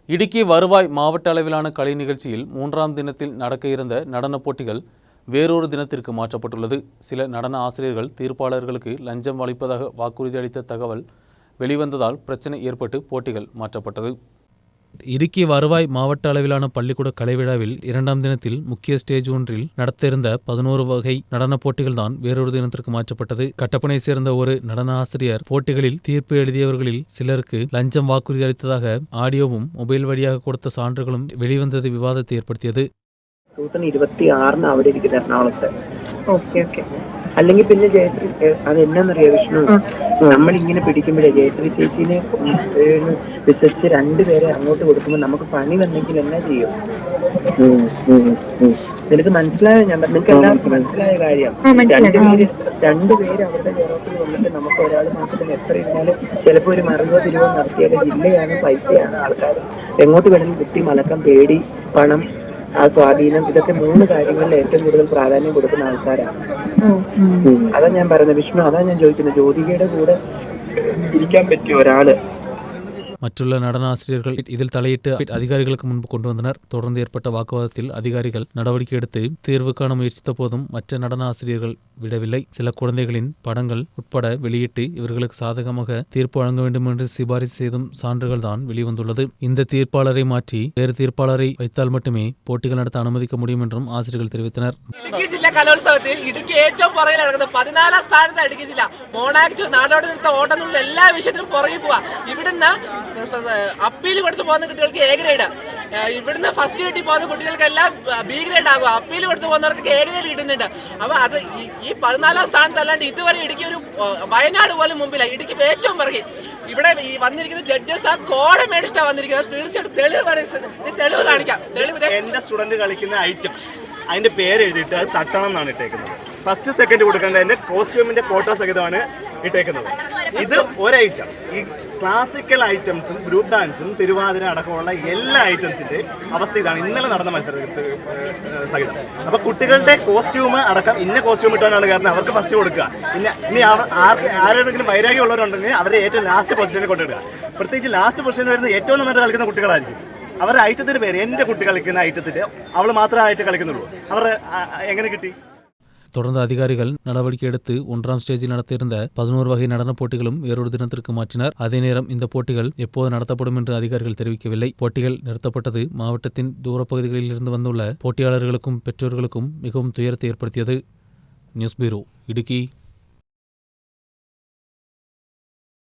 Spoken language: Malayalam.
இடுக்கி வருவாய் மாவட்ட அளவிலான கலை நிகழ்ச்சியில் 3ஆம் தினத்தில் நடக்க இருந்த நடனப் போட்டிகள் வேறொரு தினத்திற்கு மாற்றப்பட்டுள்ளது. சில நடன ஆசிரியர்கள் தீர்ப்பாளர்களுக்கு லஞ்சம் அளிப்பதாக வாக்குறுதி அளித்த தகவல் வெளிவந்ததால் பிரச்சனை ஏற்பட்டு போட்டிகள் மாற்றப்பட்டது. இடுக்கி வருவாய் மாவட்ட அளவிலான பள்ளிக்கூட கலைவிழாவில் 2ஆம் தினத்தில் முக்கிய ஸ்டேஜ் ஒன்றில் நடத்த இருந்த 11 வகை நடனப் போட்டிகள் தான் வேறொரு தினத்திற்கு மாற்றப்பட்டது. கட்டப்பனை சேர்ந்த ஒரு நடன ஆசிரியர் போட்டிகளில் தீர்ப்பு எழுதியவர்களில் சிலருக்கு லஞ்சம் வாக்குறுதி அளித்ததாக ஆடியோவும் மொபைல் வழியாக കൊടുത്ത சான்றுகளும் வெளிவந்தது விவாதத்தை ஏற்படுத்தியது. 26 അവിടെ ഇരിക്കുന്നത് എറണാകുളത്ത്. അല്ലെങ്കിൽ പിന്നെ ജയശ്രീ അതെന്നാന്നറിയോ വിഷ്ണു, നമ്മളിങ്ങനെ പിടിക്കുമ്പോഴേ ജയശ്രീ ചേച്ചിനെ വിശ്വസിച്ച് 2 പേരെ അങ്ങോട്ട് കൊടുക്കുമ്പോൾ നമുക്ക് പണി വന്നെങ്കിൽ എന്നാ ചെയ്യും? നിനക്ക് മനസ്സിലായോ? നിങ്ങൾക്ക് എല്ലാവർക്കും മനസ്സിലായ കാര്യം. 2 പേര് അവരുടെ ജെറോപ്പിൽ വന്നിട്ട് നമുക്ക് ഒരാൾ മാസത്തിന് എത്ര ഇരുന്നാലും ചിലപ്പോൾ ഒരു 60 രൂപ നടത്തിയാൽ ജില്ലയാണ്, പൈസയാണ്, ആൾക്കാർ എങ്ങോട്ട് വേണമെങ്കിൽ കുത്തി മലക്കം, പേടി, പണം, ആ സ്വാധീനം, ഇതൊക്കെ 3 കാര്യങ്ങളിൽ ഏറ്റവും കൂടുതൽ പ്രാധാന്യം കൊടുക്കുന്ന ആൾക്കാരാണ്. അതാ ഞാൻ പറയുന്നത് വിഷ്ണു, അതാ ഞാൻ ചോദിക്കുന്നത്, ജ്യോതികയുടെ കൂടെ ഇരിക്കാൻ പറ്റിയ ഒരാള്. மற்றுள்ள நடன ஆசிரியர்கள் இதில் தலையிட்டு அதிகாரிகளுக்கு முன்பு கொண்டு வந்தனர். தொடர்ந்து ஏற்பட்ட வாக்குவாதத்தில் அதிகாரிகள் நடவடிக்கை எடுத்து தீர்வு காண முயற்சித்த போதும் மற்ற நடன ஆசிரியர்கள் விடவில்லை. சில குழந்தைகளின் படங்கள் உட்பட வெளியிட்டு இவர்களுக்கு சாதகமாக தீர்ப்பு வழங்க வேண்டும் என்று சிபாரிசு செய்தும் சான்றுகள் தான் வெளிவந்துள்ளது. இந்த தீர்ப்பாளரை மாற்றி வேறு தீர்ப்பாளரை வைத்தால் மட்டுமே போட்டிகள் நடத்த அனுமதிக்க முடியும் என்றும் ஆசிரியர்கள் தெரிவித்தனர். ഇടുക്കി ജില്ലാ കലോത്സവത്തിൽ ഇടുക്കി ഏറ്റവും പുറകിൽ നടക്കുന്നത് 14ആം സ്ഥാനത്ത് ഇടുക്കി ജില്ല. മോണാക്ട്, നാടോടി നൃത്തം, ഓട്ടനുള്ള എല്ലാ വിഷയത്തിലും പുറകിൽ പോവാ. ഇവിടുന്ന് അപ്പീൽ കൊടുത്ത് പോകുന്ന കുട്ടികൾക്ക് എ ഗ്രേഡ്, ഇവിടുന്ന് ഫസ്റ്റ് കിട്ടി പോകുന്ന കുട്ടികൾക്കെല്ലാം ബി ഗ്രേഡ് ആകുക. അപ്പീൽ കൊടുത്ത് പോകുന്നവർക്ക് എ ഗ്രേഡ് കിട്ടുന്നുണ്ട്. അപ്പോൾ അത് ഈ 14ആം സ്ഥാനത്തല്ലാണ്ട് ഇതുവരെ ഇടുക്കി ഒരു വയനാട് പോലും മുമ്പില്ല. ഇടുക്കി ഏറ്റവും പുറകിൽ. ഇവിടെ ഈ വന്നിരിക്കുന്ന ജഡ്ജസ് ആ കോട മേടിച്ചിട്ടാണ് വന്നിരിക്കുന്നത്. തീർച്ചയായിട്ടും തെളിവ് കാണിക്കാം. എൻ്റെ സ്റ്റുഡൻറ്റ് കളിക്കുന്ന ഐറ്റം അതിൻ്റെ പേര് എഴുതിയിട്ട് അത് തട്ടണം എന്നാണ് ഇട്ടേക്കുന്നത്. ഫസ്റ്റ് സെക്കൻഡ് കൊടുക്കേണ്ടതിൻ്റെ കോസ്റ്റ്യൂമിൻ്റെ ഫോട്ടോ സഹിതമാണ് ഇട്ടേക്കുന്നത്. ഇത് ഒരൈറ്റം. ഈ ക്ലാസിക്കൽ ഐറ്റംസും ഗ്രൂപ്പ് ഡാൻസും തിരുവാതിര അടക്കമുള്ള എല്ലാ ഐറ്റംസിൻ്റെ അവസ്ഥ ഇതാണ്. ഇന്നലെ നടന്ന മത്സരത്തിൽ സഹിതം. അപ്പോൾ കുട്ടികളുടെ കോസ്റ്റ്യൂം അടക്കം ഇന്ന കോസ്റ്റ്യൂം ഇട്ടാണ് കാരണം അവർക്ക് ഫസ്റ്റ് കൊടുക്കുക. ഇനി ആരുടെങ്കിലും വൈരാഗ്യമുള്ളവരുണ്ടെങ്കിൽ അവരെ ഏറ്റവും ലാസ്റ്റ് പൊസിഷനിൽ കൊണ്ടിടുക. പ്രത്യേകിച്ച് ലാസ്റ്റ് പൊസിഷനിൽ വരുന്ന ഏറ്റവും നന്നായിട്ട് കളിക്കുന്ന കുട്ടികളായിരിക്കും. അവരുടെ ഐറ്റത്തിൻ്റെ പേര്, എൻ്റെ കുട്ടി കളിക്കുന്ന ഐറ്റത്തിൻ്റെ അവൾ മാത്രമായിട്ട് കളിക്കുന്നുള്ളൂ. അവർ എങ്ങനെ കിട്ടി? தொடர்ந்து அதிகாரிகள் நடவடிக்கை எடுத்து 1ஆம் ஸ்டேஜில் நடத்தியிருந்த 11 வகை நடனப் போட்டிகளும் வேறொரு தினத்திற்கு மாற்றினர். அதே நேரம் இந்த போட்டிகள் எப்போது நடத்தப்படும் என்று அதிகாரிகள் தெரிவிக்கவில்லை. போட்டிகள் நிறுத்தப்பட்டது மாவட்டத்தின் தூரப்பகுதிகளில் இருந்து வந்துள்ள போட்டியாளர்களுக்கும் பெற்றோர்களுக்கும் மிகவும் துயரத்தை ஏற்படுத்தியது. நியூஸ் பியூரோ, இடுக்கி.